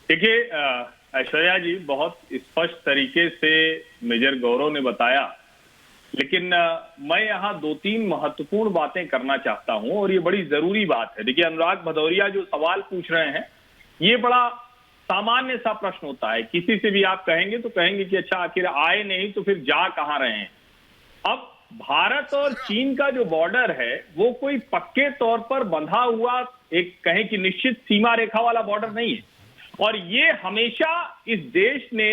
देखिए ऐश्वर्या जी, बहुत स्पष्ट तरीके से मेजर गौरव ने बताया, लेकिन मैं यहाँ दो तीन महत्वपूर्ण बातें करना चाहता हूँ और ये बड़ी जरूरी बात है। देखिए अनुराग भदौरिया जो सवाल पूछ रहे हैं, ये बड़ा सामान्य सा प्रश्न होता है। किसी से भी आप कहेंगे तो कहेंगे कि अच्छा आखिर आए नहीं तो फिर जा कहाँ रहे हैं। अब भारत और चीन का जो बॉर्डर है वो कोई पक्के तौर पर बंधा हुआ एक कहें कि निश्चित सीमा रेखा वाला बॉर्डर नहीं है, और ये हमेशा इस देश ने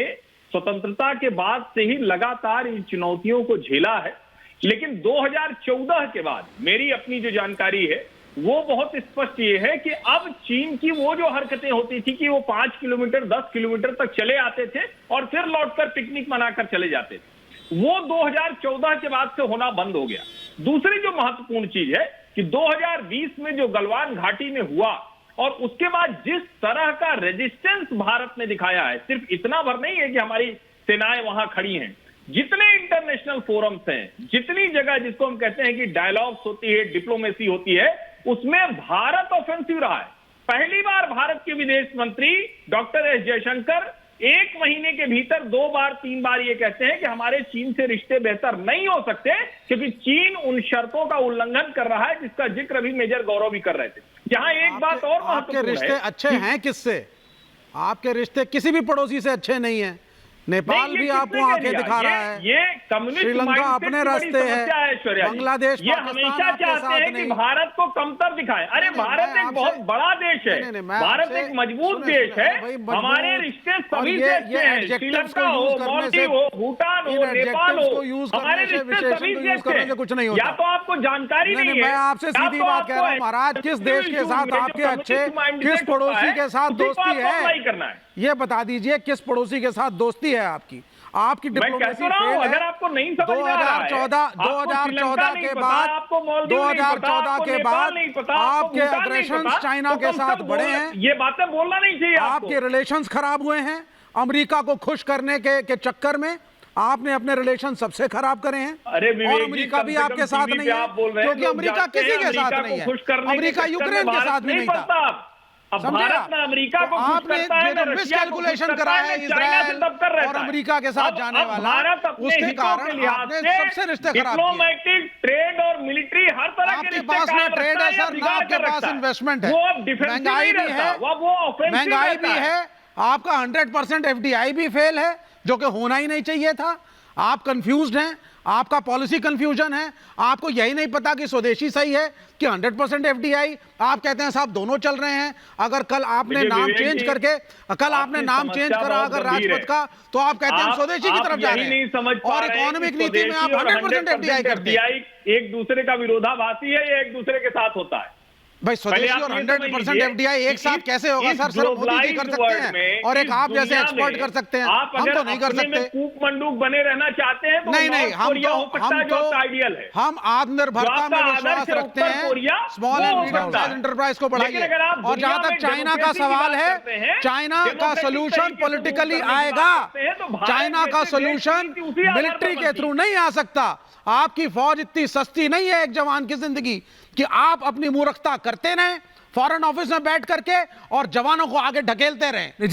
स्वतंत्रता के बाद से ही लगातार इन चुनौतियों को झेला है। लेकिन 2014 के बाद मेरी अपनी जो जानकारी है वो बहुत स्पष्ट ये है कि अब चीन की वो जो हरकतें होती थी कि वो 5 किलोमीटर 10 किलोमीटर तक चले आते थे और फिर लौटकर पिकनिक मनाकर चले जाते थे, वो 2014 के बाद से होना बंद हो गया। दूसरी जो महत्वपूर्ण चीज है कि 2020 में जो गलवान घाटी में हुआ और उसके बाद जिस तरह का रेजिस्टेंस भारत ने दिखाया है, सिर्फ इतना भर नहीं है कि हमारी सेनाएं वहां खड़ी हैं, जितने इंटरनेशनल फोरम्स हैं, जितनी जगह जिसको हम कहते हैं कि डायलॉग्स होती है, डिप्लोमेसी होती है, उसमें भारत ऑफेंसिव रहा है। पहली बार भारत के विदेश मंत्री डॉक्टर एस जयशंकर एक महीने के भीतर 2 बार 3 बार ये कहते हैं कि हमारे चीन से रिश्ते बेहतर नहीं हो सकते क्योंकि चीन उन शर्तों का उल्लंघन कर रहा है जिसका जिक्र अभी मेजर गौरव भी कर रहे थे। यहाँ एक बात और महत्वपूर्ण है, रिश्ते अच्छे हैं किससे? आपके रिश्ते किसी भी पड़ोसी से अच्छे नहीं है। नेपाल भी आपको आंखें दिखा रहा है, ये कम्युनिस्ट श्रीलंका अपने रास्ते है, बांग्लादेश ये हमेशा चाहते हैं कि भारत को कमतर दिखाएं। अरे भारत एक बहुत बड़ा देश है, भारत एक मजबूत देश है, हमारे रिश्ते सभी से अच्छे हैं, श्रीलंका हो, मालदीव हो, भूटान हो, नेपाल हो, हमारे रिश्ते सभी से अच्छे हैं। कुछ नहीं होता। या तो आपको जानकारी नहीं है। मैं आपसे सीधी बात कह रहा हूँ महाराज, किस देश के साथ आपके अच्छे, किस पड़ोसी के साथ दोस्ती है, ये बता दीजिए। किस पड़ोसी के साथ दोस्ती है आपकी? आपकी डिप्लोमेसी फेल है। अगर आपको नहीं समझ में आ रहा है, 2014 के बाद 2014 के बाद आपके अग्रेशंस चाइना के साथ बढ़े हैं। ये बातें बोलना नहीं चाहिए। आपके रिलेशंस खराब हुए हैं। अमेरिका को खुश करने के चक्कर में आपने अपने रिलेशन सबसे खराब करे हैं। और अमेरिका भी आपके साथ नहीं है, क्योंकि अमेरिका किसी के साथ नहीं है। अमेरिका यूक्रेन के साथ भी नहीं था। अब भारत ने अमेरिका को आपने जो मिसकैलकुलेशन करा है इजराइल और अमेरिका के साथ जाने वाला, भारत उसके कारण आपने सबसे रिश्ते खराब किए। डिप्लोमेटिक, ट्रेड और मिलिट्री हर तरह के रिश्ते पास ना ट्रेड है सर, ना आपके पास इन्वेस्टमेंट है, महंगाई भी है, महंगाई भी है, आपका 100% एफडीआई भी फेल है जो कि होना ही नहीं चाहिए था। आप कंफ्यूज्ड हैं, आपका पॉलिसी कंफ्यूजन है, आपको यही नहीं पता कि स्वदेशी सही है कि 100% एफडीआई। आप कहते हैं साहब दोनों चल रहे हैं। अगर कल आपने नाम चेंज करके, कल आपने नाम चेंज करा अगर राजपथ का, तो आप कहते हैं हम स्वदेशी की तरफ जा रहे हैं। और इकोनॉमिक नीति में आप 100% एफडीआई करते हैं। एक दूसरे का विरोधाभासी है, ये एक दूसरे के साथ होता है। भाई स्वदेशी और 100% एफडीआई एक साथ कैसे होगा सर? सिर्फ मोदी जी कर सकते हैं और एक आप जैसे एक्सपर्ट कर सकते हैं, हम तो नहीं कर सकते। कूप मंडूक बने रहना चाहते हैं तो नहीं, आइडियल है। हम आत्मनिर्भरता में विश्वास रखते हैं, small and medium size enterprise को बढ़ाइए। और जहां तक चाइना का सवाल है, चाइना का सोल्यूशन पॉलिटिकली आएगा। चाइना का सोल्यूशन मिलिट्री के थ्रू नहीं आ सकता। आपकी फौज इतनी सस्ती नहीं है एक जवान की जिंदगी कि आप अपनी मूर्खता करते रहें फॉरेन ऑफिस में बैठ करके और जवानों को आगे ढकेलते रहें।